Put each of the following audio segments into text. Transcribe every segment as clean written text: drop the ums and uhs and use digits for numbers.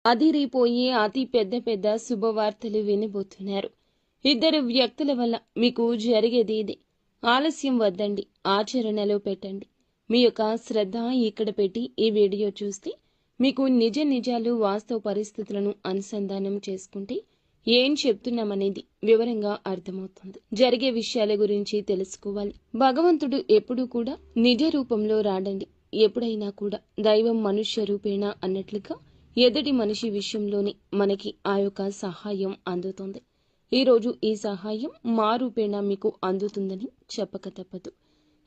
అదిరిపోయి అతి పెద్ద పెద్ద శుభవార్తలు వినబోతున్నారు. ఇద్దరు వ్యక్తుల వల్ల మీకు జరిగేది ఇది. ఆలస్యం వద్దండి, ఆచరణలో పెట్టండి. మీ యొక్క శ్రద్ధ ఇక్కడ పెట్టి ఈ వీడియో చూస్తే మీకు నిజ నిజాలు వాస్తవ పరిస్థితులను అనుసంధానం చేసుకుంటే ఏం చెప్తున్నామనేది వివరంగా అర్థమవుతుంది. జరిగే విషయాల గురించి తెలుసుకోవాలి. భగవంతుడు ఎప్పుడూ కూడా నిజ రూపంలో రాడండి. ఎప్పుడైనా కూడా దైవం మనుష్య రూపేణ అన్నట్లుగా ఎదుటి మనిషి విషయంలోనే మనకి ఆ యొక్క సహాయం అందుతుంది. ఈరోజు ఈ సహాయం మా రూపేణ మీకు అందుతుందని చెప్పక తప్పదు.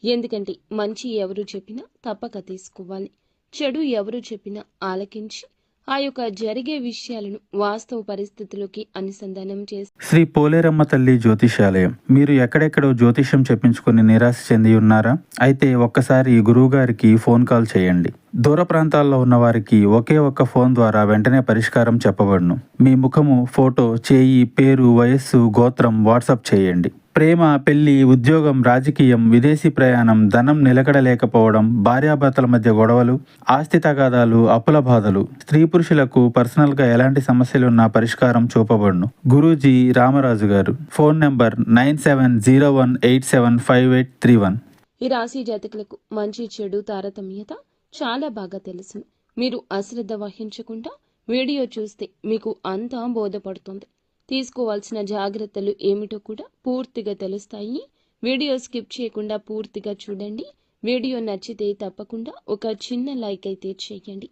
ఎందుకంటే మంచి ఎవరు చెప్పినా తప్పక తీసుకోవాలి, చెడు ఎవరు చెప్పినా ఆలకించి ఆ యొక్క జరిగే విషయాలను వాస్తవ పరిస్థితుల్లోకి అనుసంధానం చేసి. శ్రీ పోలేరమ్మ తల్లి జ్యోతిషాలయం. మీరు ఎక్కడెక్కడో జ్యోతిషం చెప్పించుకుని నిరాశ చెంది ఉన్నారా? అయితే ఒక్కసారి గురువు గారికి ఫోన్ కాల్ చేయండి. దూర ప్రాంతాల్లో ఉన్న వారికి ఒకే ఒక్క ఫోన్ ద్వారా వెంటనే పరిష్కారం చెప్పబడును. మీ ముఖము, ఫోటో, చేయి, పేరు, వయస్సు, గోత్రం వాట్సాప్ చేయండి. ప్రేమ, పెళ్లి, ఉద్యోగం, రాజకీయం, విదేశీ ప్రయాణం, ధనం నిలకడలేకపోవడం, భార్యాభర్తల మధ్య గొడవలు, ఆస్తి తగాదాలు, అప్పుల బాధలు, స్త్రీ పురుషులకు పర్సనల్గా ఎలాంటి సమస్యలున్నా పరిష్కారం చూపబడును. గురూజీ రామరాజు గారు. Phone number 9701875831. ఈ రాశి జాతకులకు మంచి చెడు తారతమ్యత చాలా బాగా తెలుసు. మీరు అశ్రద్ధ వహించకుండా వీడియో చూస్తే మీకు అంతా బోధపడుతుంది. తీసుకోవాల్సిన జాగ్రత్తలు ఏమిటో కూడా పూర్తిగా తెలుస్తాయి. వీడియో స్కిప్ చేయకుండా పూర్తిగా చూడండి. వీడియో నచ్చితే తప్పకుండా ఒక చిన్న లైక్ అయితే చేయండి.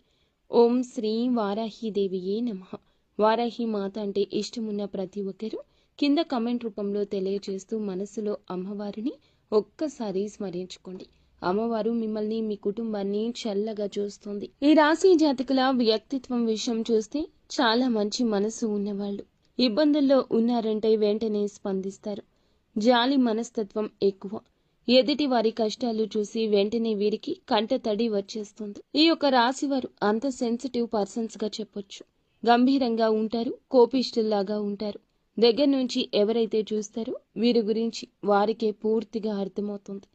ఓం శ్రీ వారాహిదేవియే నమః. వారాహి మాత అంటే ఇష్టమున్న ప్రతి ఒక్కరూ కింద కమెంట్ రూపంలో తెలియజేస్తూ మనసులో అమ్మవారిని ఒక్కసారి స్మరించుకోండి. అమ్మవారు మిమ్మల్ని, మీ కుటుంబాన్ని చల్లగా చూస్తుంది. ఈ రాశి జాతకుల వ్యక్తిత్వం విషయం చూస్తే చాలా మంచి మనసు ఉన్నవాళ్ళు. ఇబ్బందుల్లో ఉన్నారంటే వెంటనే స్పందిస్తారు. జాలి మనస్తత్వం ఎక్కువ. ఎదుటి వారి కష్టాలు చూసి వెంటనే వీరికి కంట తడి వచ్చేస్తుంది. ఈ యొక్క రాశి వారు అంత సెన్సిటివ్ పర్సన్స్ గా చెప్పొచ్చు. గంభీరంగా ఉంటారు, కోపిష్ఠుల్లాగా ఉంటారు. దగ్గర నుంచి ఎవరైతే చూస్తారో వీరి గురించి వారికే పూర్తిగా అర్థమవుతుంది.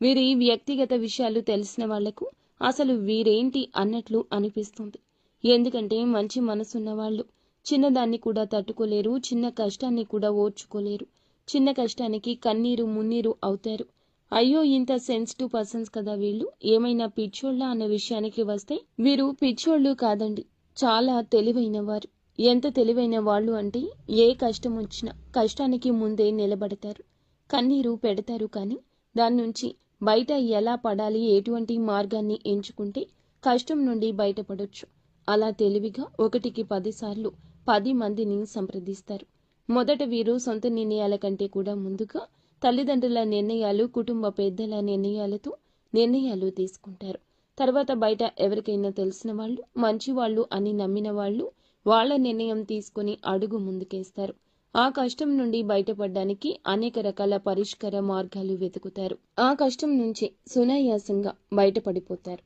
వీరి వ్యక్తిగత విషయాలు తెలిసిన వాళ్లకు అసలు వీరేంటి అన్నట్లు అనిపిస్తుంది. ఎందుకంటే మంచి మనసున్న వాళ్ళు చిన్నదాన్ని కూడా తట్టుకోలేరు, చిన్న కష్టాన్ని కూడా ఓర్చుకోలేరు. చిన్న కష్టానికి కన్నీరు మున్నీరు అవుతారు. అయ్యో, ఇంత సెన్సిటివ్ పర్సన్స్ కదా వీళ్ళు, ఏమైనా పిచ్చోళ్ళ అన్న విషయానికి వస్తే వీరు పిచ్చోళ్ళు కాదండి, చాలా తెలివైన వారు. ఎంత తెలివైన వాళ్ళు అంటే ఏ కష్టం వచ్చినా కష్టానికి ముందే నిలబడతారు, కన్నీరు పెడతారు. కానీ దాని నుంచి బయట ఎలా పడాలి, ఎటువంటి మార్గాన్ని ఎంచుకుంటే కష్టం నుండి బయటపడొచ్చు, అలా తెలివిగా 1కి 10 సార్లు 10 మందిని సంప్రదిస్తారు. మొదట వీరు సొంత నిర్ణయాల కంటే కూడా ముందుగా తల్లిదండ్రుల నిర్ణయాలు, కుటుంబ పెద్దల నిర్ణయాలతో నిర్ణయాలు తీసుకుంటారు. తర్వాత బయట ఎవరికైనా తెలిసిన వాళ్ళు, మంచి వాళ్ళు అని నమ్మిన వాళ్ళు వాళ్ళ నిర్ణయం తీసుకుని అడుగు ముందుకేస్తారు. ఆ కష్టం నుండి బయటపడడానికి అనేక రకాల పరిష్కార మార్గాలు వెతుకుతారు. ఆ కష్టం నుంచే సునాయాసంగా బయటపడిపోతారు.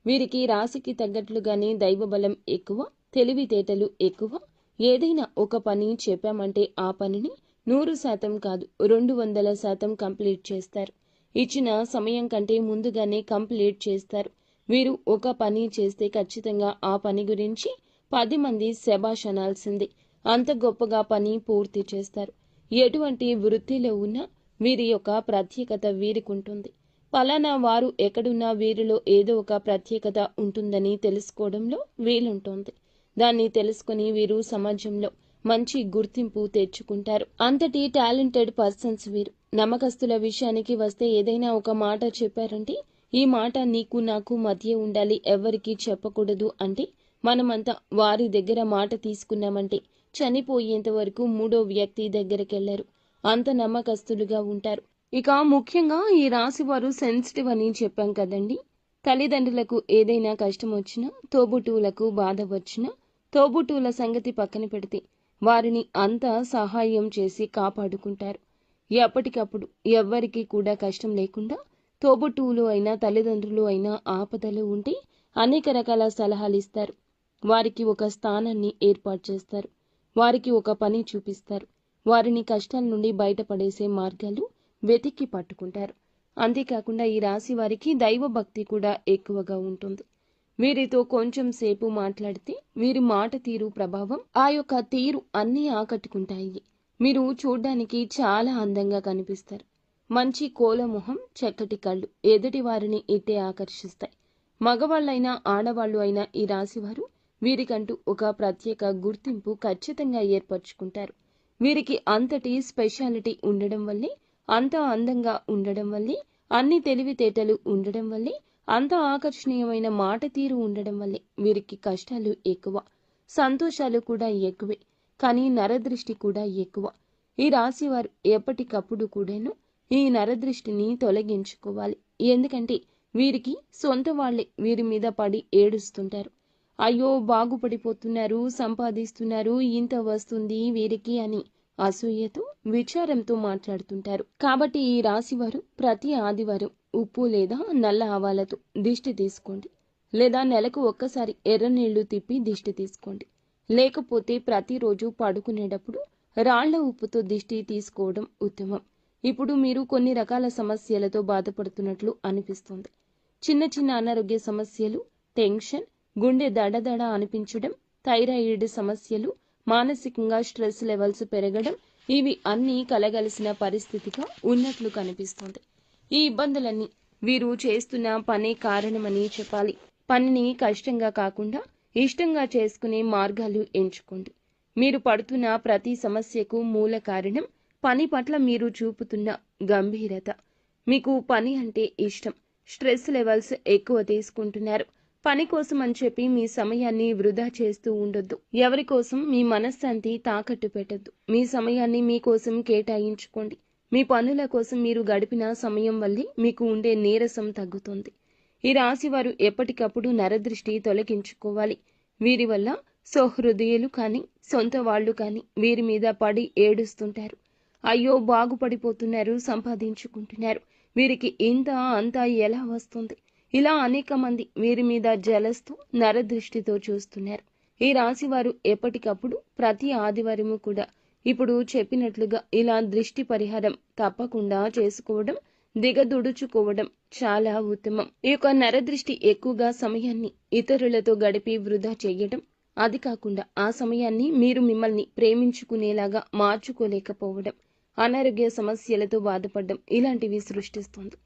వీరికి రాశికి తగ్గట్లుగానే దైవబలం ఎక్కువ, తెలివితేటలు ఎక్కువ. ఏదైనా ఒక పని చెప్పామంటే ఆ పనిని 100% కాదు 200% కంప్లీట్ చేస్తారు. ఇచ్చిన సమయం కంటే ముందుగానే కంప్లీట్ చేస్తారు. వీరు ఒక పని చేస్తే ఖచ్చితంగా ఆ పని గురించి 10 మంది శభాష్ అనాల్సిందే. అంత గొప్పగా పని పూర్తి చేస్తారు. ఎటువంటి వృత్తిలో ఉన్నా వీరి యొక్క ప్రత్యేకత వీరికి ఉంటుంది. పలానా వారు ఎక్కడున్నా వీరిలో ఏదో ఒక ప్రత్యేకత ఉంటుందని తెలుసుకోవడంలో వీలుంటుంది. దాన్ని తెలుసుకుని వీరు సమాజంలో మంచి గుర్తింపు తెచ్చుకుంటారు. అంతటి టాలెంటెడ్ పర్సన్స్ వీరు. నమ్మకస్తుల విషయానికి వస్తే ఏదైనా ఒక మాట చెప్పారంటే ఈ మాట నీకు నాకు మధ్య ఉండాలి, ఎవ్వరికీ చెప్పకూడదు అంటే మనమంతా వారి దగ్గర మాట తీసుకున్నామంటే చనిపోయేంత వరకు 3వ వ్యక్తి దగ్గరకెళ్లరు. అంత నమ్మకస్తులుగా ఉంటారు. ఇక ముఖ్యంగా ఈ రాశి వారు సెన్సిటివ్ అని చెప్పాం కదండి. తల్లిదండ్రులకు ఏదైనా కష్టం వచ్చినా, తోబుట్టువులకు బాధ వచ్చినా, తోబుట్టువుల సంగతి పక్కన పెడితే వారిని అంతా సహాయం చేసి కాపాడుకుంటారు. ఎప్పటికప్పుడు ఎవ్వరికీ కూడా కష్టం లేకుండా తోబుట్టువులు అయినా తల్లిదండ్రులు అయినా ఆపదలు ఉంటే అనేక రకాల సలహాలు ఇస్తారు. వారికి ఒక స్థానాన్ని ఏర్పాటు చేస్తారు. వారికి ఒక పని చూపిస్తారు. వారిని కష్టాల నుండి బయటపడేసే మార్గాలు వెతికి పట్టుకుంటారు. అంతేకాకుండా ఈ రాశి వారికి దైవ భక్తి కూడా ఎక్కువగా ఉంటుంది. వీరితో కొంచెం సేపు మాట్లాడితే వీరి మాట తీరు ప్రభావం ఆ యొక్క తీరు అన్నీ ఆకట్టుకుంటాయి. మీరు చూడ్డానికి చాలా అందంగా కనిపిస్తారు. మంచి కోలమొహం, చక్కటి కళ్ళు ఎదుటి వారిని ఇట్టే ఆకర్షిస్తాయి. మగవాళ్ళైనా ఆడవాళ్ళు అయినా ఈ రాశివారు వీరికంటూ ఒక ప్రత్యేక గుర్తింపు ఖచ్చితంగా ఏర్పరచుకుంటారు. వీరికి అంతటి స్పెషాలిటీ ఉండడం వల్లే, అంత అందంగా ఉండడం వల్లే, అన్ని తెలివితేటలు ఉండడం వల్లే, అంత ఆకర్షణీయమైన మాట తీరు ఉండడం వల్లే వీరికి కష్టాలు ఎక్కువ, సంతోషాలు కూడా ఎక్కువే. కానీ నరదృష్టి కూడా ఎక్కువ. ఈ రాశివారు ఎప్పటికప్పుడు కూడాను ఈ నరదృష్టిని తొలగించుకోవాలి. ఎందుకంటే వీరికి సొంత వాళ్లే వీరి మీద పడి ఏడుస్తుంటారు. అయ్యో బాగుపడిపోతున్నారు, సంపాదిస్తున్నారు, ఇంత వస్తుంది వీరికి అని అసూయతో, విచారంతో మాట్లాడుతుంటారు. కాబట్టి ఈ రాశివారు ప్రతి ఆదివారం ఉప్పు లేదా నల్ల ఆవాలతో దిష్టి తీసుకోండి. లేదా నెలకు ఒక్కసారి ఎర్ర నీళ్లు తిప్పి దిష్టి తీసుకోండి. లేకపోతే ప్రతిరోజు పడుకునేటప్పుడు రాళ్ల ఉప్పుతో దిష్టి తీసుకోవడం ఉత్తమం. ఇప్పుడు మీరు కొన్ని రకాల సమస్యలతో బాధపడుతున్నట్లు అనిపిస్తుంది. చిన్న చిన్న అనారోగ్య సమస్యలు, టెన్షన్, గుండె దడదడ అనిపించడం, థైరాయిడ్ సమస్యలు, మానసికంగా స్ట్రెస్ లెవెల్స్ పెరగడం, ఇవి అన్నీ కలగలిసిన పరిస్థితిగా ఉన్నట్లు కనిపిస్తుంది. ఈ ఇబ్బందులన్నీ వీరు చేస్తున్న పనే కారణమని చెప్పాలి. పనిని కష్టంగా కాకుండా ఇష్టంగా చేసుకునే మార్గాలు ఎంచుకోండి. మీరు పడుతున్న ప్రతి సమస్యకు మూల కారణం పని పట్ల మీరు చూపుతున్న గంభీరత. మీకు పని అంటే ఇష్టం. స్ట్రెస్ లెవెల్స్ ఎక్కువ తీసుకుంటున్నారు. పని కోసం అని చెప్పి మీ సమయాన్ని వృధా చేస్తూ ఉండొద్దు. ఎవరి కోసం మీ మనశ్శాంతి తాకట్టు పెట్టద్దు. మీ సమయాన్ని మీకోసం కేటాయించుకోండి. మీ పనుల కోసం మీరు గడిపిన సమయం వల్లే మీకు ఉండే నీరసం తగ్గుతుంది. ఈ రాశివారు ఎప్పటికప్పుడు నరదృష్టి తొలగించుకోవాలి. వీరి వల్ల సౌహృదయులు కానీ, సొంత వాళ్ళు కానీ వీరి మీద పడి ఏడుస్తుంటారు. అయ్యో బాగుపడిపోతున్నారు, సంపాదించుకుంటున్నారు, వీరికి ఇంత అంతా ఎలా వస్తుంది? ఇలా అనేక మంది వీరి మీద జలస్తూ నరదృష్టితో చూస్తున్నారు. ఈ రాశివారు ఎప్పటికప్పుడు ప్రతి ఆదివారము కూడా ఇప్పుడు చెప్పినట్లుగా ఇలా దృష్టి పరిహారం తప్పకుండా చేసుకోవడం, దిగదుడుచుకోవడం చాలా ఉత్తమం. ఈ యొక్క నరదృష్టి ఎక్కువగా సమయాన్ని ఇతరులతో గడిపి వృధా చేయడం, అది కాకుండా ఆ సమయాన్ని మీరు మిమ్మల్ని ప్రేమించుకునేలాగా మార్చుకోలేకపోవడం, అనారోగ్య సమస్యలతో బాధపడడం ఇలాంటివి సృష్టిస్తుంది.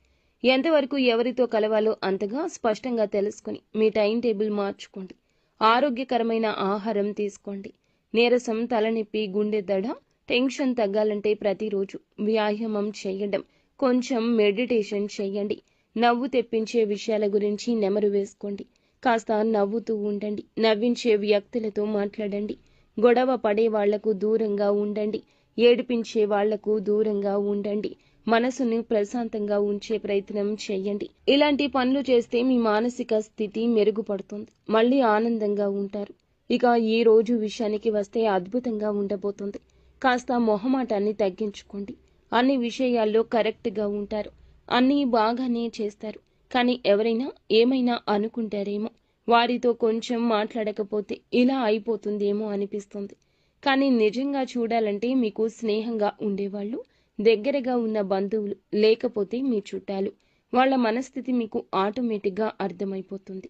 ఎంతవరకు ఎవరితో కలవాలో అంతగా స్పష్టంగా తెలుసుకుని మీ టైం టేబుల్ మార్చుకోండి. ఆరోగ్యకరమైన ఆహారం తీసుకోండి. నీరసం, తలనొప్పి, గుండె దడ, టెన్షన్ తగ్గాలంటే ప్రతిరోజు వ్యాయామం చేయడం, కొంచెం మెడిటేషన్ చేయండి. నవ్వు తెప్పించే విషయాల గురించి నెమరు వేసుకోండి. కాస్త నవ్వుతూ ఉండండి. నవ్వించే వ్యక్తులతో మాట్లాడండి. గొడవ పడే వాళ్లకు దూరంగా ఉండండి. ఏడిపించే వాళ్లకు దూరంగా ఉండండి. మనసును ప్రశాంతంగా ఉంచే ప్రయత్నం చేయండి. ఇలాంటి పనులు చేస్తే మీ మానసిక స్థితి మెరుగుపడుతుంది. మళ్ళీ ఆనందంగా ఉంటారు. ఇక ఈ రోజు విషయానికి వస్తే అద్భుతంగా ఉండబోతుంది. కాస్త మొహమాటాన్ని తగ్గించుకోండి. అన్ని విషయాల్లో కరెక్ట్గా ఉంటారు. అన్నీ బాగానే చేస్తారు. కానీ ఎవరైనా ఏమైనా అనుకుంటారేమో, వారితో కొంచెం మాట్లాడకపోతే ఇలా అయిపోతుందేమో అనిపిస్తుంది. కానీ నిజంగా చూడాలంటే మీకు స్నేహంగా ఉండేవాళ్ళు, దగ్గరగా ఉన్న బంధువులు, లేకపోతే మీ చుట్టాలు, వాళ్ళ మనస్థితి మీకు ఆటోమేటిక్గా అర్థమైపోతుంది.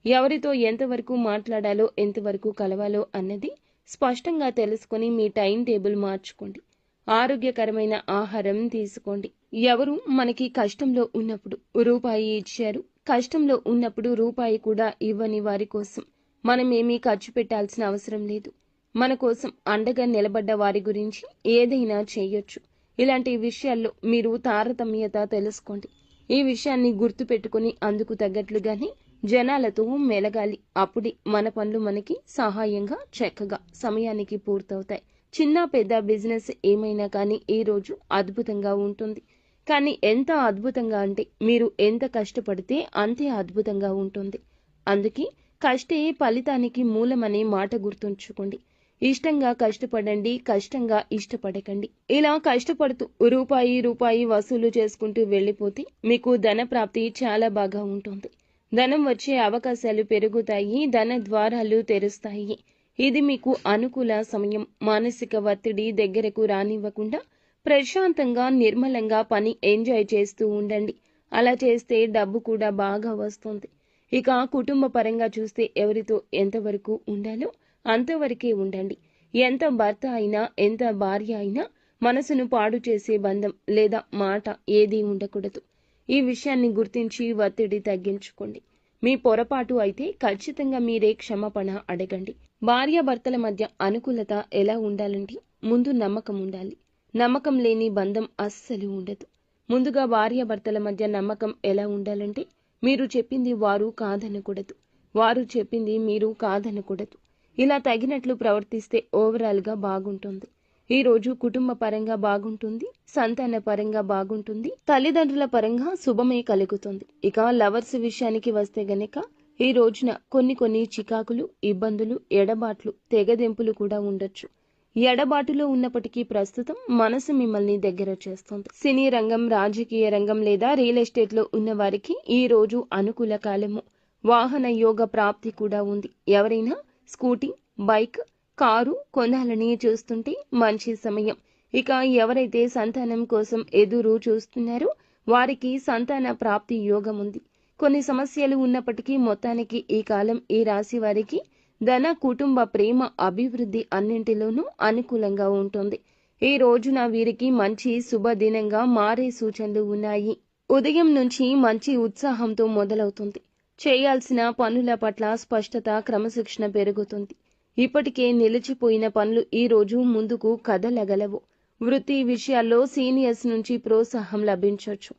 ఎవరితో ఎంతవరకు మాట్లాడాలో, ఎంతవరకు కలవాలో అన్నది స్పష్టంగా తెలుసుకొని మీ టైం టేబుల్ మార్చుకోండి. ఆరోగ్యకరమైన ఆహారం తీసుకోండి. ఎవరు మనకి కష్టంలో ఉన్నప్పుడు రూపాయి ఇచ్చారు, కష్టంలో ఉన్నప్పుడు రూపాయి కూడా ఇవ్వని వారి కోసం మనమేమీ ఖర్చు పెట్టాల్సిన అవసరం లేదు. మన కోసం అండగా నిలబడ్డ వారి గురించి ఏదైనా చేయొచ్చు. ఇలాంటి విషయాల్లో మీరు తారతమ్యత తెలుసుకోండి. ఈ విషయాన్ని గుర్తు పెట్టుకుని అందుకు తగ్గట్లుగానే జనాలతో మెలగాలి. అప్పుడే మన పనులు మనకి సహాయంగా, చక్కగా సమయానికి పూర్తవుతాయి. చిన్న పెద్ద బిజినెస్ ఏమైనా కానీ ఈ రోజు అద్భుతంగా ఉంటుంది. కానీ ఎంత అద్భుతంగా అంటే మీరు ఎంత కష్టపడితే అంతే అద్భుతంగా ఉంటుంది. అందుకే కష్టే ఫలితానికి మూలమనే మాట గుర్తుంచుకోండి. ఇష్టంగా కష్టపడండి, కష్టంగా ఇష్టపడకండి. ఇలా కష్టపడుతూ రూపాయి వసూలు చేసుకుంటూ వెళ్ళిపోతే మీకు ధన ప్రాప్తి చాలా బాగా ఉంటుంది. ధనం వచ్చే అవకాశాలు పెరుగుతాయి. ధన ద్వారాలు తెరుస్తాయి. ఇది మీకు అనుకూల సమయం. మానసిక ఒత్తిడి దగ్గరకు రానివ్వకుండా ప్రశాంతంగా, నిర్మలంగా పని ఎంజాయ్ చేస్తూ ఉండండి. అలా చేస్తే డబ్బు కూడా బాగా వస్తుంది. ఇక కుటుంబ పరంగా చూస్తే ఎవరితో ఎంతవరకు ఉండాలో అంతవరకే ఉండండి. ఎంత భర్త అయినా ఎంత భార్య అయినా మనసును పాడు చేసే బంధం లేదా మాట ఏదీ ఉండకూడదు. ఈ విషయాన్ని గుర్తించి ఒత్తిడి తగ్గించుకోండి. మీ పొరపాటు అయితే ఖచ్చితంగా మీరే క్షమాపణ అడగండి. భార్యాభర్తల మధ్య అనుకూలత ఎలా ఉండాలంటే ముందు నమ్మకం ఉండాలి. నమ్మకం లేని బంధం అస్సలు ఉండదు. ముందుగా భార్యాభర్తల మధ్య నమ్మకం ఎలా ఉండాలంటే మీరు చెప్పింది వారు కాదనకూడదు, వారు చెప్పింది మీరు కాదనకూడదు. ఇలా తగినట్లు ప్రవర్తిస్తే ఓవరాల్గా బాగుంటుంది. ఈ రోజు కుటుంబ పరంగా బాగుంటుంది, సంతాన పరంగా బాగుంటుంది, తల్లిదండ్రుల పరంగా శుభమే కలుగుతుంది. ఇక లవర్స్ విషయానికి వస్తే గనక ఈ రోజున కొన్ని చికాకులు, ఇబ్బందులు, ఎడబాట్లు, తెగదెంపులు కూడా ఉండొచ్చు. ఎడబాటులో ఉన్నప్పటికీ ప్రస్తుతం మనసు మిమ్మల్ని దగ్గర చేస్తుంది. సినీ రంగం, రాజకీయ రంగం లేదా రియల్ ఎస్టేట్ లో ఉన్న వారికి ఈ రోజు అనుకూల కాలము. వాహన యోగ ప్రాప్తి కూడా ఉంది. ఎవరైనా స్కూటీ, బైక్, కారు కొనాలని చూస్తుంటే మంచి సమయం. ఇక ఎవరైతే సంతానం కోసం ఎదురు చూస్తున్నారో వారికి సంతాన ప్రాప్తి యోగం ఉంది. కొన్ని సమస్యలు ఉన్నప్పటికీ మొత్తానికి ఈ కాలం ఈ రాశి వారికి ధన, కుటుంబ, ప్రేమ, అభివృద్ధి అన్నింటిలోనూ అనుకూలంగా ఉంటుంది. ఈ రోజున వీరికి మంచి శుభదినంగా మారే సూచనలు ఉన్నాయి. ఉదయం నుంచి మంచి ఉత్సాహంతో మొదలవుతుంది. చేయాల్సిన పనుల పట్ల స్పష్టత, క్రమశిక్షణ పెరుగుతుంది. ఇప్పటికే నిలిచిపోయిన పనులు ఈ రోజు ముందుకు కదలగలవు. వృత్తి విషయాల్లో సీనియర్స్ నుంచి ప్రోత్సాహం లభించవచ్చు.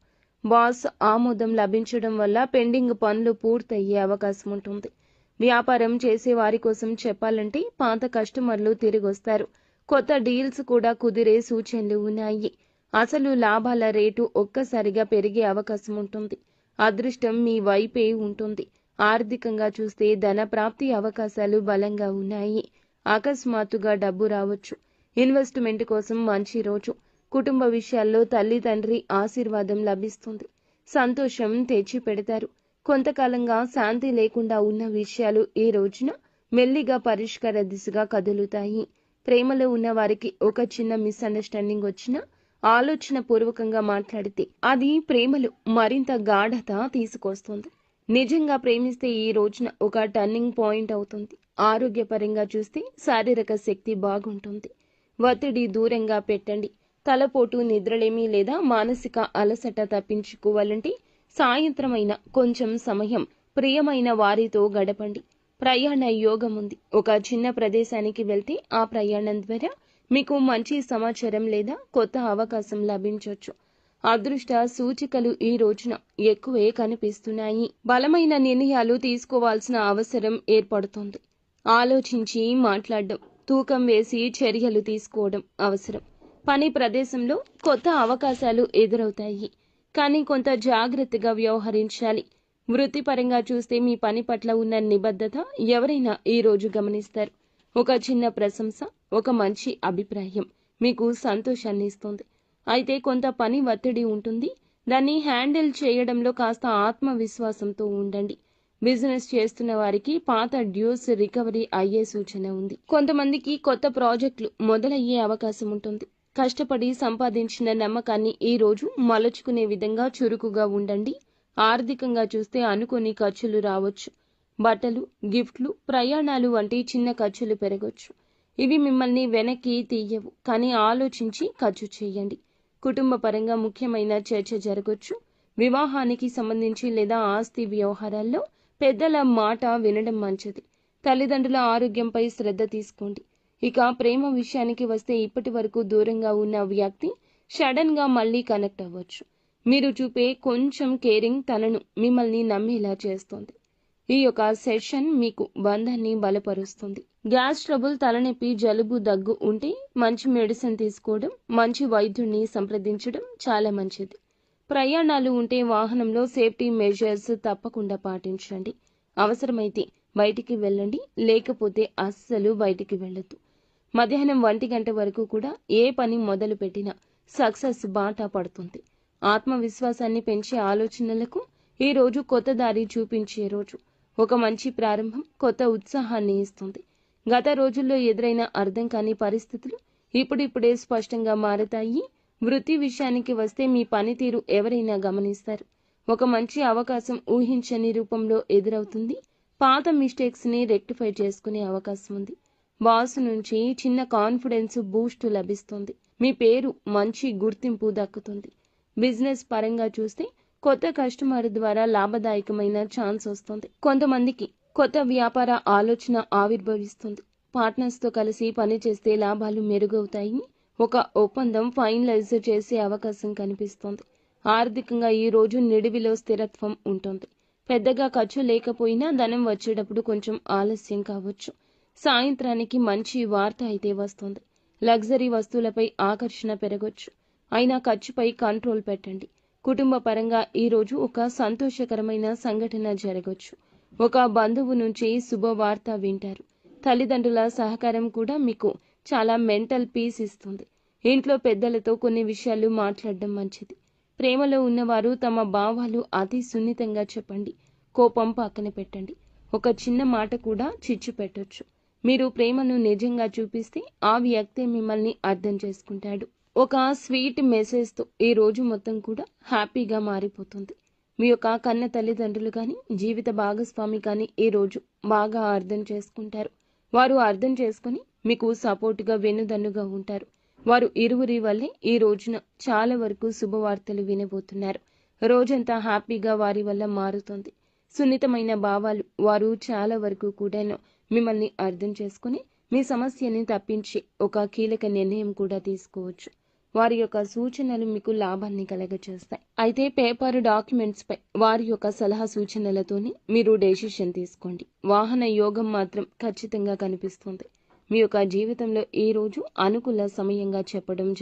బాస్ ఆమోదం లభించడం వల్ల పెండింగ్ పనులు పూర్తయ్యే అవకాశం ఉంటుంది. వ్యాపారం చేసే వారి కోసం చెప్పాలంటే పాత కస్టమర్లు తిరిగొస్తారు. కొత్త డీల్స్ కూడా కుదిరే సూచనలు ఉన్నాయి. అసలు లాభాల రేటు ఒక్కసారిగా పెరిగే అవకాశం ఉంటుంది. అదృష్టం మీ వైపే ఉంటుంది. ఆర్థికంగా చూస్తే ధన ప్రాప్తి అవకాశాలు బలంగా ఉన్నాయి. అకస్మాత్తుగా డబ్బు రావచ్చు. ఇన్వెస్ట్మెంట్ కోసం మంచి రోజు. కుటుంబ విషయాల్లో తల్లి, తండ్రి ఆశీర్వాదం లభిస్తుంది. సంతోషం తెచ్చి పెడతారు. కొంతకాలంగా శాంతి లేకుండా ఉన్న విషయాలు ఈ రోజున మెల్లిగా పరిష్కార దిశగా కదులుతాయి. ప్రేమలో ఉన్న వారికి ఒక చిన్న మిస్అండర్స్టాండింగ్ వచ్చినా ఆలోచన పూర్వకంగా మాట్లాడితే అది ప్రేమలో మరింత గాఢత తీసుకొస్తుంది. నిజంగా ప్రేమిస్తే ఈ రోజున ఒక టర్నింగ్ పాయింట్ అవుతుంది. ఆరోగ్యపరంగా చూస్తే శారీరక శక్తి బాగుంటుంది. ఒత్తిడి దూరంగా పెట్టండి. తలపోటు, నిద్రలేమి లేదా మానసిక అలసట తప్పించుకోవాలంటే సాయంత్రం అయినా కొంచెం సమయం ప్రియమైన వారితో గడపండి. ప్రయాణ యోగం ఉంది. ఒక చిన్న ప్రదేశానికి వెళ్తే ఆ ప్రయాణం ద్వారా మీకు మంచి సమాచారం లేదా కొత్త అవకాశం లభించవచ్చు. అదృష్ట సూచికలు ఈ రోజున ఎక్కువే కనిపిస్తున్నాయి. బలమైన నిర్ణయాలు తీసుకోవాల్సిన అవసరం ఏర్పడుతుంది. ఆలోచించి మాట్లాడడం, తూకం వేసి చర్యలు తీసుకోవడం అవసరం. పని ప్రదేశంలో కొత్త అవకాశాలు ఎదురవుతాయి, కానీ కొంత జాగ్రత్తగా వ్యవహరించాలి. వృత్తిపరంగా చూస్తే మీ పని పట్ల ఉన్న నిబద్ధత ఎవరైనా ఈ రోజు గమనిస్తారు. ఒక చిన్న ప్రశంస, ఒక మంచి అభిప్రాయం మీకు సంతోషాన్ని ఇస్తుంది. అయితే కొంత పని ఒత్తిడి ఉంటుంది. దాన్ని హ్యాండిల్ చేయడంలో కాస్త ఆత్మవిశ్వాసంతో ఉండండి. బిజినెస్ చేస్తున్న వారికి పాత డ్యూస్ రికవరీ అయ్యే సూచన ఉంది. కొంతమందికి కొత్త ప్రాజెక్టులు మొదలయ్యే అవకాశం ఉంటుంది. కష్టపడి సంపాదించిన నమ్మకాన్ని ఈ రోజు మలుచుకునే విధంగా చురుకుగా ఉండండి. ఆర్థికంగా చూస్తే అనుకోని ఖర్చులు రావచ్చు. బట్టలు, గిఫ్ట్లు, ప్రయాణాలు వంటి చిన్న ఖర్చులు పెరగవచ్చు. ఇవి మిమ్మల్ని వెనక్కి తీయవు, కానీ ఆలోచించి ఖర్చు చేయండి. కుటుంబ పరంగా ముఖ్యమైన చర్చ జరగవచ్చు. వివాహానికి సంబంధించి లేదా ఆస్తి వ్యవహారాల్లో పెద్దల మాట వినడం మంచిది. తల్లిదండ్రుల ఆరోగ్యంపై శ్రద్ధ తీసుకోండి. ఇక ప్రేమ విషయానికి వస్తే ఇప్పటి వరకు దూరంగా ఉన్న వ్యక్తి సడన్ గా మళ్ళీ కనెక్ట్ అవ్వచ్చు. మీరు చూపే కొంచెం కేరింగ్ తనను మిమ్మల్ని నమ్మేలా చేస్తుంది. ఈ యొక్క సెషన్ మీకు బంధాన్ని బలపరుస్తుంది. గ్యాస్ ట్రబుల్, తలనొప్పి, జలుబు, దగ్గు ఉంటే మంచి మెడిసిన్ తీసుకోవడం, మంచి వైద్యుడిని సంప్రదించడం చాలా మంచిది. ప్రయాణాలు ఉంటే వాహనంలో సేఫ్టీ మెజర్స్ తప్పకుండా పాటించండి. అవసరమైతే బయటికి వెళ్ళండి, లేకపోతే అస్సలు బయటికి వెళ్ళొద్దు. మధ్యాహ్నం 1 గంట వరకు కూడా ఏ పని మొదలు పెట్టినా సక్సెస్ బాట పడుతుంది. ఆత్మవిశ్వాసాన్ని పెంచే ఆలోచనలకు ఈ రోజు కొత్త దారి చూపించే రోజు. ఒక మంచి ప్రారంభం కొత్త ఉత్సాహాన్ని ఇస్తుంది. గత రోజుల్లో ఎదురైన అర్థం కాని పరిస్థితులు ఇప్పుడిప్పుడే స్పష్టంగా మారతాయి. వృత్తి విషయానికి వస్తే మీ పనితీరు ఎవరైనా గమనిస్తారు. ఒక మంచి అవకాశం ఊహించని రూపంలో ఎదురవుతుంది. పాత మిస్టేక్స్ని రెక్టిఫై చేసుకునే అవకాశం ఉంది. బాస్ నుంచి చిన్న కాన్ఫిడెన్స్ బూస్ట్ లభిస్తుంది. మీ పేరు మంచి గుర్తింపు దక్కుతుంది. బిజినెస్ పరంగా చూస్తే కొత్త కస్టమర్ ద్వారా లాభదాయకమైన ఛాన్స్ వస్తుంది. కొంతమందికి కొత్త వ్యాపార ఆలోచన ఆవిర్భవిస్తుంది. పార్ట్నర్స్తో కలిసి పనిచేస్తే లాభాలు మెరుగవుతాయి. ఒక ఒప్పందం ఫైనలైజ్ చేసే అవకాశం కనిపిస్తోంది. ఆర్థికంగా ఈ రోజు నిడివిలో స్థిరత్వం ఉంటుంది. పెద్దగా ఖర్చు లేకపోయినా ధనం వచ్చేటప్పుడు కొంచెం ఆలస్యం కావచ్చు. సాయంత్రానికి మంచి వార్త అయితే వస్తుంది. లగ్జరీ వస్తువులపై ఆకర్షణ పెరగొచ్చు. అయినా ఖర్చుపై కంట్రోల్ పెట్టండి. కుటుంబ పరంగా ఈ రోజు ఒక సంతోషకరమైన సంఘటన జరగొచ్చు. ఒక బంధువు నుంచి శుభవార్త వింటారు. తల్లిదండ్రుల సహకారం కూడా మీకు చాలా మెంటల్ పీస్ ఇస్తుంది. ఇంట్లో పెద్దలతో కొన్ని విషయాలు మాట్లాడడం మంచిది. ప్రేమలో ఉన్నవారు తమ భావాలు అతి సున్నితంగా చెప్పండి. కోపం పక్కన పెట్టండి. ఒక చిన్న మాట కూడా చిచ్చు పెట్టొచ్చు. మీరు ప్రేమను నిజంగా చూపిస్తే ఆ వ్యక్తి మిమ్మల్ని అర్థం చేసుకుంటాడు. ఒక స్వీట్ మెసేజ్తో ఈ రోజు మొత్తం కూడా హ్యాపీగా మారిపోతుంది. మీ యొక్క కన్న తల్లిదండ్రులు కానీ జీవిత భాగస్వామి కానీ ఈ రోజు బాగా అర్థం చేసుకుంటారు. వారు అర్థం చేసుకుని మీకు సపోర్టుగా వెన్నుదన్నుగా ఉంటారు. వారు ఇరువురి వల్లే ఈ రోజున చాలా వరకు శుభవార్తలు వినబోతున్నారు. రోజంతా హ్యాపీగా వారి వల్ల మారుతుంది. సున్నితమైన భావాలు వారు చాలా వరకు కూడా మిమ్మల్ని అర్థం చేసుకుని మీ సమస్యని తప్పించి ఒక కీలక నిర్ణయం కూడా తీసుకోవచ్చు. వారి యొక్క సూచనలు మీకు లాభాన్ని కలగచేస్తాయి. అయితే పేపర్ డాక్యుమెంట్స్ పై వారి యొక్క సలహా సూచనలతోనే మీరు డెసిషన్ తీసుకోండి. వాహన యోగం మాత్రం ఖచ్చితంగా కనిపిస్తుంది. మీ యొక్క జీవితంలో ఈ రోజు అనుకూల సమయంగా చెప్పడం